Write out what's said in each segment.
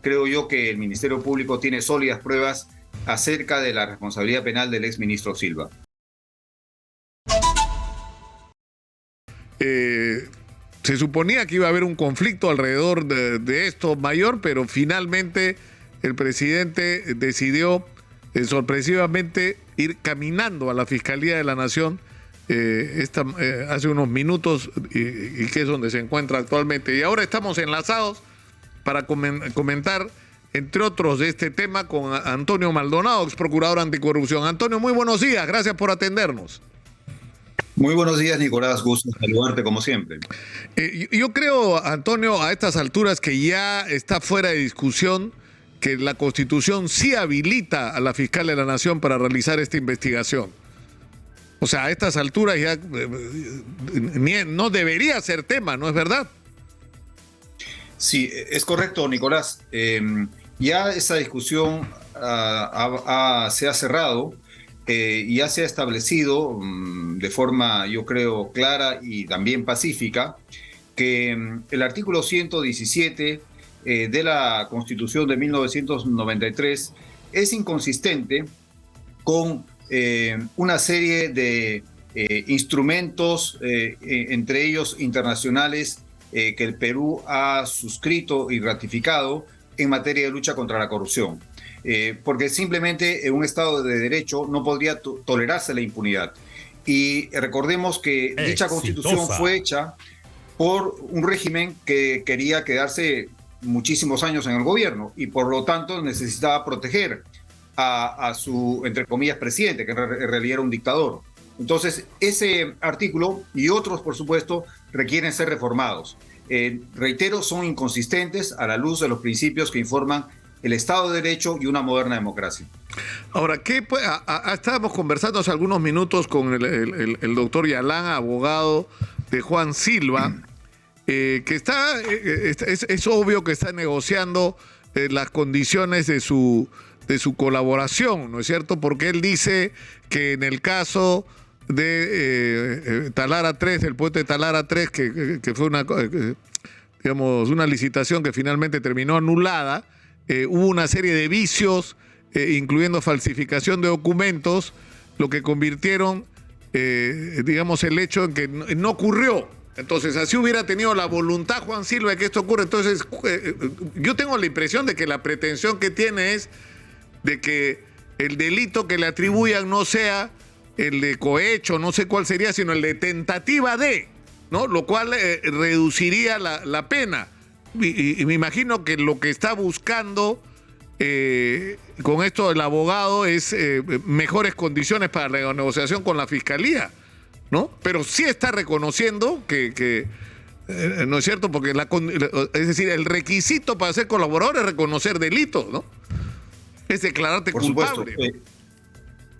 creo yo que el Ministerio Público tiene sólidas pruebas acerca de la responsabilidad penal del exministro Silva. Se suponía que iba a haber un conflicto alrededor de esto mayor, pero finalmente el presidente decidió sorpresivamente ir caminando a la Fiscalía de la Nación hace unos minutos y que es donde se encuentra actualmente. Y ahora estamos enlazados para comentar, entre otros, de este tema con Antonio Maldonado, ex procurador anticorrupción. Antonio, muy buenos días, gracias por atendernos. Muy buenos días, Nicolás, gusto saludarte como siempre. Yo creo, Antonio, a estas alturas que ya está fuera de discusión que la Constitución sí habilita a la Fiscal de la Nación para realizar esta investigación. O sea, a estas alturas ya no debería ser tema, ¿no es verdad? Sí, es correcto, Nicolás. Ya esa discusión se ha cerrado. Ya se ha establecido de forma, yo creo, clara y también pacífica, que el artículo 117 de la Constitución de 1993 es inconsistente con una serie de instrumentos, entre ellos internacionales, que el Perú ha suscrito y ratificado en materia de lucha contra la corrupción. Porque simplemente en un Estado de Derecho no podría tolerarse la impunidad. Y recordemos que dicha Constitución fue hecha por un régimen que quería quedarse muchísimos años en el gobierno y por lo tanto necesitaba proteger a su, entre comillas, presidente, que en realidad era un dictador. Entonces, ese artículo y otros, por supuesto, requieren ser reformados. Reitero, son inconsistentes a la luz de los principios que informan el Estado de Derecho y una moderna democracia. Ahora, estábamos conversando hace algunos minutos con el doctor Yalán, abogado de Juan Silva, que es obvio que está negociando las condiciones de su colaboración, ¿no es cierto? Porque él dice que en el caso de Talara 3, del puente de Talara 3, que fue una licitación que finalmente terminó anulada, hubo una serie de vicios, incluyendo falsificación de documentos, lo que convirtieron, el hecho en que no ocurrió. Entonces, así hubiera tenido la voluntad Juan Silva de que esto ocurra. Entonces, yo tengo la impresión de que la pretensión que tiene es de que el delito que le atribuyan no sea el de cohecho, no sé cuál sería, sino el de tentativa de, ¿no? Lo cual reduciría la pena. Y me imagino que lo que está buscando con esto el abogado es mejores condiciones para la negociación con la Fiscalía, ¿no? Pero sí está reconociendo que no es cierto, porque es decir, el requisito para ser colaborador es reconocer delitos, ¿no? Es declararte culpable.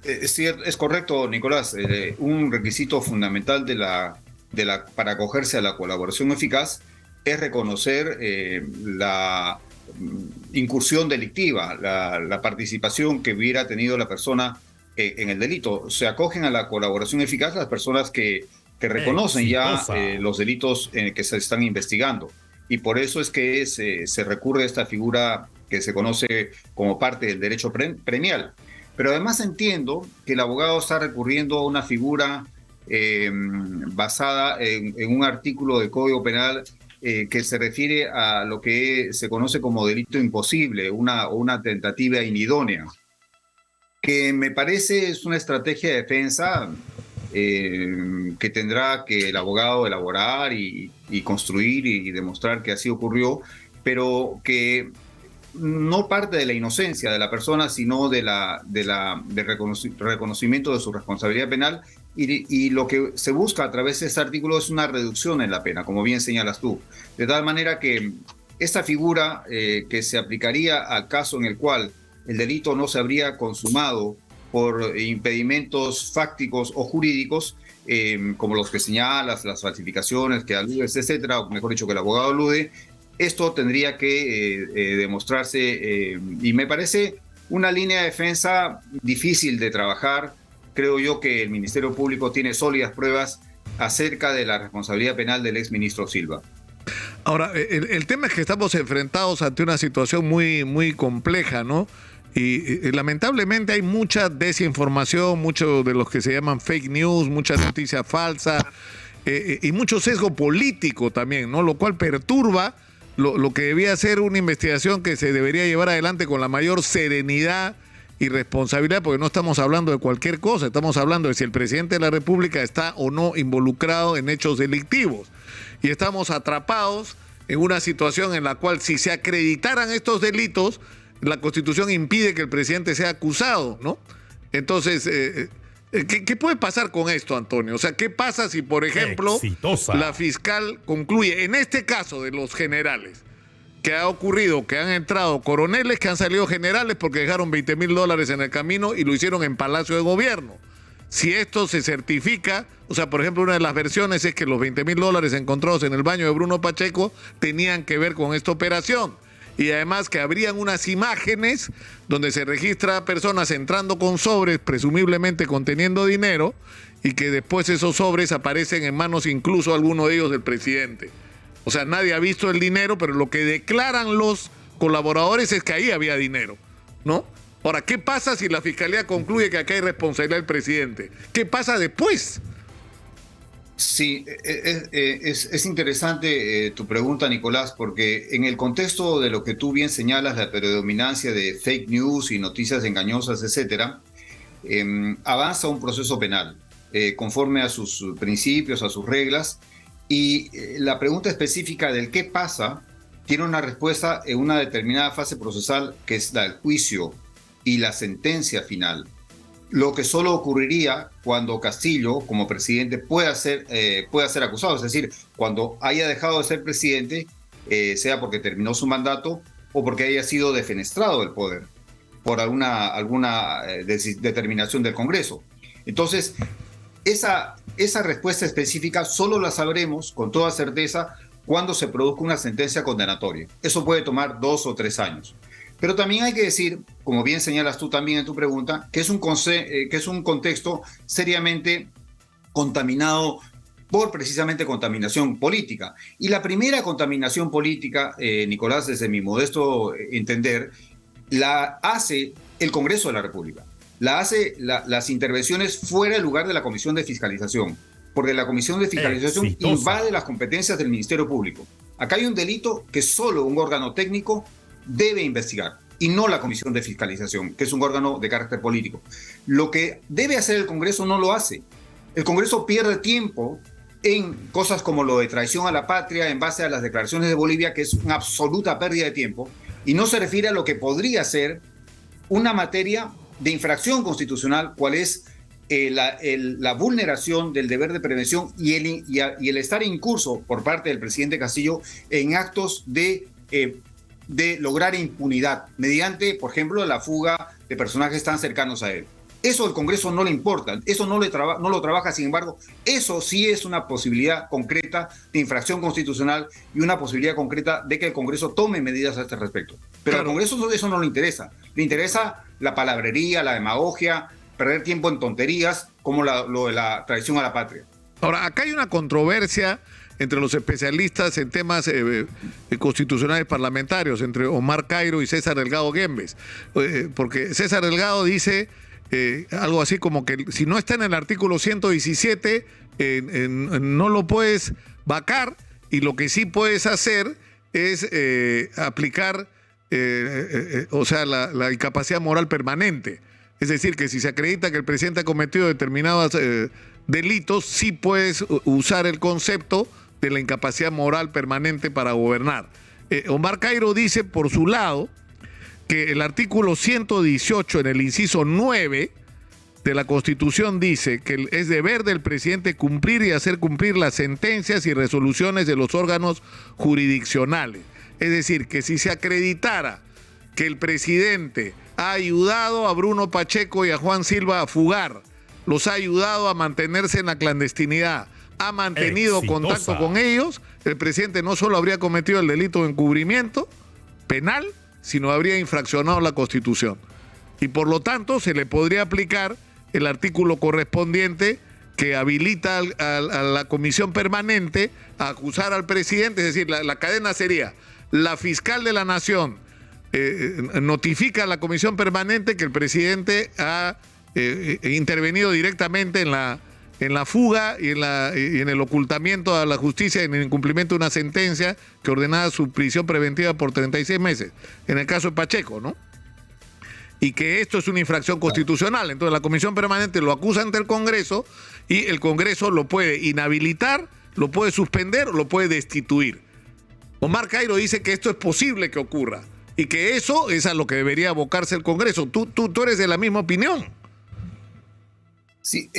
Es correcto, Nicolás. Un requisito fundamental para acogerse a la colaboración eficaz es reconocer la incursión delictiva, la participación que hubiera tenido la persona en el delito. Se acogen a la colaboración eficaz las personas que reconocen ya los delitos que se están investigando. Y por eso es que se recurre a esta figura que se conoce como parte del derecho premial. Pero además entiendo que el abogado está recurriendo a una figura basada en un artículo del Código Penal que se refiere a lo que se conoce como delito imposible, una tentativa inidónea, que me parece es una estrategia de defensa que tendrá que el abogado elaborar y construir y demostrar que así ocurrió, pero que no parte de la inocencia de la persona, sino del reconocimiento de su responsabilidad penal, y lo que se busca a través de este artículo es una reducción en la pena, como bien señalas tú. De tal manera que esta figura que se aplicaría al caso en el cual el delito no se habría consumado por impedimentos fácticos o jurídicos, como los que señalas, las falsificaciones que aludes, etcétera, o mejor dicho, que el abogado alude, esto tendría que demostrarse, y me parece una línea de defensa difícil de trabajar. Creo yo que el Ministerio Público tiene sólidas pruebas acerca de la responsabilidad penal del exministro Silva. Ahora, el tema es que estamos enfrentados ante una situación muy, muy compleja, ¿no? Y lamentablemente hay mucha desinformación, mucho de los que se llaman fake news, mucha noticia falsa y mucho sesgo político también, ¿no? Lo cual perturba lo que debía ser una investigación que se debería llevar adelante con la mayor serenidad y responsabilidad, porque no estamos hablando de cualquier cosa, estamos hablando de si el presidente de la República está o no involucrado en hechos delictivos. Y estamos atrapados en una situación en la cual si se acreditaran estos delitos, la Constitución impide que el presidente sea acusado, ¿no? Entonces, ¿qué puede pasar con esto, Antonio? O sea, ¿qué pasa si, por ejemplo, la fiscal concluye, en este caso de los generales, que ha ocurrido que han entrado coroneles que han salido generales porque dejaron $20,000 en el camino y lo hicieron en Palacio de Gobierno? Si esto se certifica, o sea, por ejemplo, una de las versiones es que los $20,000 encontrados en el baño de Bruno Pacheco tenían que ver con esta operación. Y además que habrían unas imágenes donde se registra personas entrando con sobres, presumiblemente conteniendo dinero, y que después esos sobres aparecen en manos incluso algunos de ellos del presidente. O sea, nadie ha visto el dinero, pero lo que declaran los colaboradores es que ahí había dinero, ¿no? Ahora, ¿qué pasa si la Fiscalía concluye que acá hay responsabilidad del presidente? ¿Qué pasa después? Sí, es interesante tu pregunta, Nicolás, porque en el contexto de lo que tú bien señalas, la predominancia de fake news y noticias engañosas, etcétera, avanza un proceso penal conforme a sus principios, a sus reglas, y la pregunta específica del qué pasa tiene una respuesta en una determinada fase procesal, que es la del juicio y la sentencia final. Lo que solo ocurriría cuando Castillo, como presidente, pueda ser acusado, es decir, cuando haya dejado de ser presidente, sea porque terminó su mandato o porque haya sido defenestrado del poder por alguna determinación del Congreso. Entonces, esa respuesta específica solo la sabremos con toda certeza cuando se produzca una sentencia condenatoria. Eso puede tomar 2 o 3 años. Pero también hay que decir, como bien señalas tú también en tu pregunta, que es un contexto seriamente contaminado por precisamente contaminación política. Y la primera contaminación política, Nicolás, desde mi modesto entender, la hace el Congreso de la República. La hace las intervenciones fuera del lugar de la Comisión de Fiscalización, porque la Comisión de Fiscalización invade las competencias del Ministerio Público. Acá hay un delito que solo un órgano técnico debe investigar, y no la Comisión de Fiscalización, que es un órgano de carácter político. Lo que debe hacer el Congreso no lo hace. El Congreso pierde tiempo en cosas como lo de traición a la patria en base a las declaraciones de Bolivia, que es una absoluta pérdida de tiempo, y no se refiere a lo que podría ser una materia de infracción constitucional, cual es la vulneración del deber de prevención y el estar incurso por parte del presidente Castillo en actos de lograr impunidad mediante, por ejemplo, la fuga de personajes tan cercanos a él. Eso al Congreso no le importa, eso no lo trabaja, sin embargo, eso sí es una posibilidad concreta de infracción constitucional y una posibilidad concreta de que el Congreso tome medidas a este respecto. Pero al Congreso eso no le interesa la palabrería, la demagogia, perder tiempo en tonterías como lo de la traición a la patria. Ahora, acá hay una controversia entre los especialistas en temas constitucionales parlamentarios, entre Omar Cairo y César Delgado Guembes, porque César Delgado dice algo así como que si no está en el artículo 117, no lo puedes vacar, y lo que sí puedes hacer es aplicar la incapacidad moral permanente. Es decir, que si se acredita que el presidente ha cometido determinados delitos, sí puedes usar el concepto de la incapacidad moral permanente para gobernar. Omar Cairo dice, por su lado, que el artículo 118, en el inciso 9 de la Constitución, dice que es deber del presidente cumplir y hacer cumplir las sentencias y resoluciones de los órganos jurisdiccionales. Es decir, que si se acreditara que el presidente ha ayudado a Bruno Pacheco y a Juan Silva a fugar, los ha ayudado a mantenerse en la clandestinidad, ha mantenido contacto con ellos, el presidente no solo habría cometido el delito de encubrimiento penal, sino habría infraccionado la Constitución. Y por lo tanto se le podría aplicar el artículo correspondiente que habilita a la comisión permanente a acusar al presidente. Es decir, la cadena sería: la fiscal de la Nación notifica a la comisión permanente que el presidente ha intervenido directamente en la fuga y en el ocultamiento a la justicia, en el incumplimiento de una sentencia que ordenaba su prisión preventiva por 36 meses, en el caso de Pacheco, ¿no? Y que esto es una infracción constitucional. Entonces la comisión permanente lo acusa ante el Congreso y el Congreso lo puede inhabilitar, lo puede suspender o lo puede destituir. Omar Cairo dice que esto es posible que ocurra y que eso es a lo que debería abocarse el Congreso. ¿Tú eres de la misma opinión? Sí,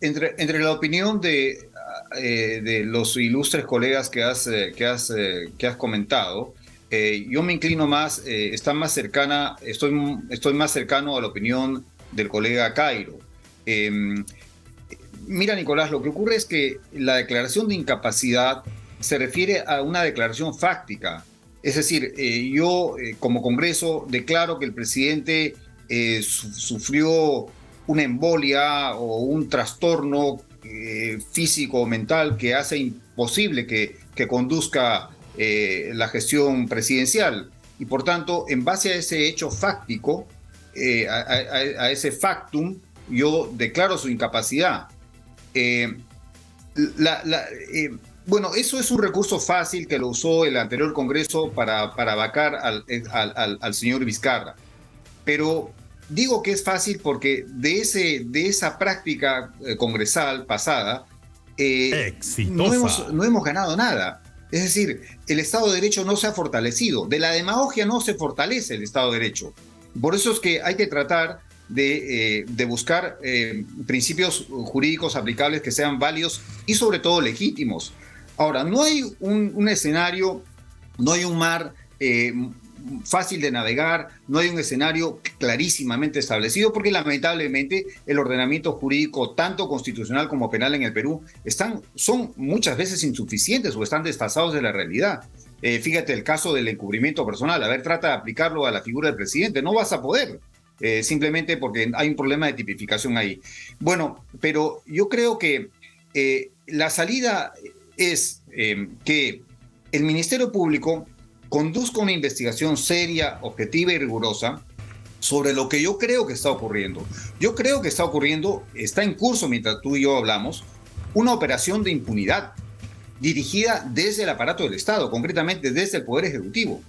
entre la opinión de los ilustres colegas que has comentado, yo me inclino más, estoy más cercano a la opinión del colega Cairo. Mira, Nicolás, lo que ocurre es que la declaración de incapacidad se refiere a una declaración fáctica. Es decir, yo como Congreso declaro que el presidente sufrió una embolia o un trastorno físico o mental que hace imposible que conduzca la gestión presidencial. Y por tanto, en base a ese hecho fáctico, a ese factum, yo declaro su incapacidad. Bueno, eso es un recurso fácil que lo usó el anterior Congreso para vacar al señor Vizcarra. Pero digo que es fácil porque de esa práctica congresal pasada no hemos ganado nada. Es decir, el Estado de Derecho no se ha fortalecido. De la demagogia no se fortalece el Estado de Derecho. Por eso es que hay que tratar de buscar principios jurídicos aplicables que sean válidos y sobre todo legítimos. Ahora, no hay un escenario, no hay un mar fácil de navegar, no hay un escenario clarísimamente establecido, porque lamentablemente el ordenamiento jurídico, tanto constitucional como penal en el Perú, son muchas veces insuficientes o están desfasados de la realidad. Fíjate el caso del encubrimiento personal. A ver, trata de aplicarlo a la figura del presidente. No vas a poder, simplemente porque hay un problema de tipificación ahí. Bueno, pero yo creo que la salida es que el Ministerio Público conduzca una investigación seria, objetiva y rigurosa sobre lo que yo creo que está ocurriendo. Yo creo que está en curso, mientras tú y yo hablamos, una operación de impunidad dirigida desde el aparato del Estado, concretamente desde el Poder Ejecutivo,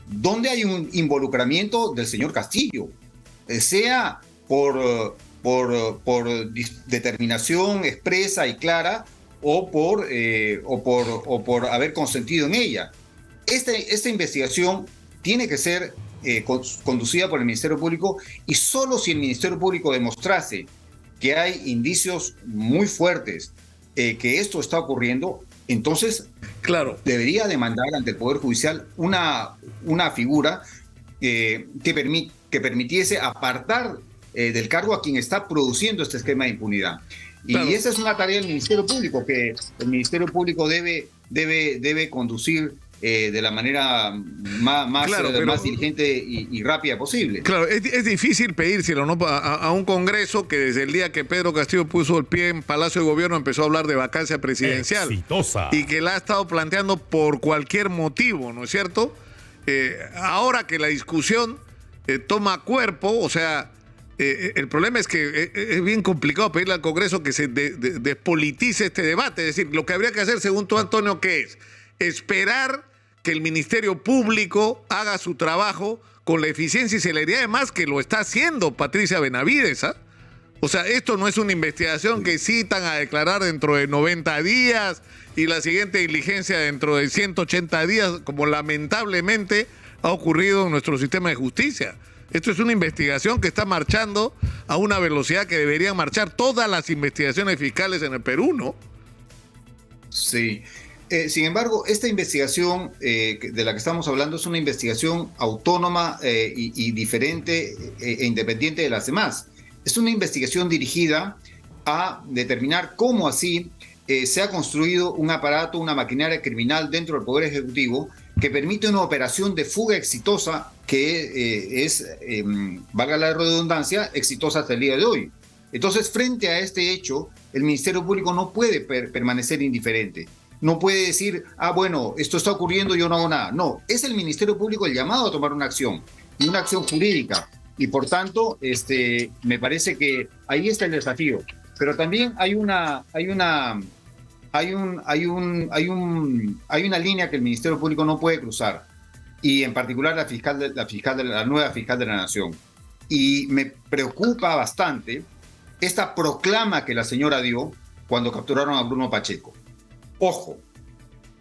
donde hay un involucramiento del señor Castillo, sea por determinación expresa y clara o por haber consentido en ella. Esta investigación tiene que ser conducida por el Ministerio Público, y solo si el Ministerio Público demostrase que hay indicios muy fuertes que esto está ocurriendo, entonces debería demandar ante el Poder Judicial una figura que permitiese apartar del cargo a quien está produciendo este esquema de impunidad. Y esa es una tarea del Ministerio Público, que el Ministerio Público debe conducir de la manera más diligente y rápida posible. Claro, es difícil pedírselo, ¿no? A un Congreso que desde el día que Pedro Castillo puso el pie en Palacio de Gobierno empezó a hablar de vacancia presidencial. Exitosa. Y que la ha estado planteando por cualquier motivo, ¿no es cierto? Ahora que la discusión toma cuerpo, o sea, el problema es que es bien complicado pedirle al Congreso que se despolitice este debate. Es decir, lo que habría que hacer, según tú, Antonio, ¿qué es? Esperar que el Ministerio Público haga su trabajo con la eficiencia y celeridad, además que lo está haciendo Patricia Benavides, ¿ah? O sea, esto no es una investigación que citan a declarar dentro de 90 días y la siguiente diligencia dentro de 180 días, como lamentablemente ha ocurrido en nuestro sistema de justicia. Esto es una investigación que está marchando a una velocidad que deberían marchar todas las investigaciones fiscales en el Perú, ¿no? Sí. Sin embargo, esta investigación de la que estamos hablando es una investigación autónoma y diferente e independiente de las demás. Es una investigación dirigida a determinar cómo así se ha construido un aparato, una maquinaria criminal dentro del Poder Ejecutivo que permite una operación de fuga exitosa que es, valga la redundancia, exitosa hasta el día de hoy. Entonces, frente a este hecho, el Ministerio Público no puede permanecer indiferente. No puede decir, bueno, esto está ocurriendo, yo no hago nada. No, es el Ministerio Público el llamado a tomar una acción, y una acción jurídica. Y por tanto, me parece que ahí está el desafío. Pero también hay una línea que el Ministerio Público no puede cruzar, y en particular la nueva fiscal de la Nación. Y me preocupa bastante esta proclama que la señora dio cuando capturaron a Bruno Pacheco. Ojo,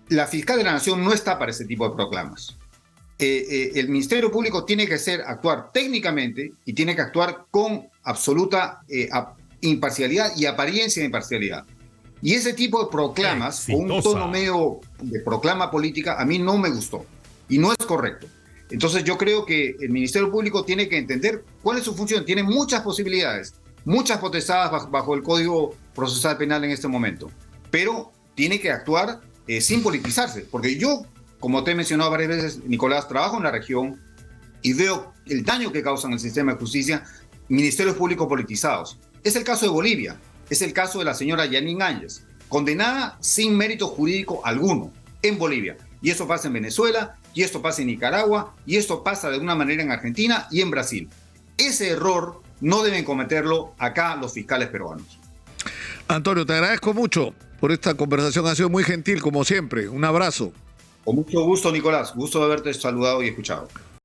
la fiscal de la Nación no está para ese tipo de proclamas. El Ministerio Público tiene que actuar técnicamente, y tiene que actuar con absoluta imparcialidad y apariencia de imparcialidad. Y ese tipo de proclamas, con un tono medio de proclama política, a mí no me gustó y no es correcto. Entonces yo creo que el Ministerio Público tiene que entender cuál es su función. Tiene muchas posibilidades, muchas potestades bajo el Código Procesal Penal en este momento, pero tiene que actuar sin politizarse, porque yo, como te he mencionado varias veces, Nicolás, trabajo en la región y veo el daño que causan el sistema de justicia ministerios públicos politizados. Es el caso de Bolivia, es el caso de la señora Yanine Áñez, condenada sin mérito jurídico alguno en Bolivia. Y eso pasa en Venezuela, y esto pasa en Nicaragua, y esto pasa de alguna manera en Argentina y en Brasil. Ese error no deben cometerlo acá los fiscales peruanos. Antonio, te agradezco mucho por esta conversación, ha sido muy gentil como siempre. Un abrazo. Con mucho gusto, Nicolás. Gusto de haberte saludado y escuchado.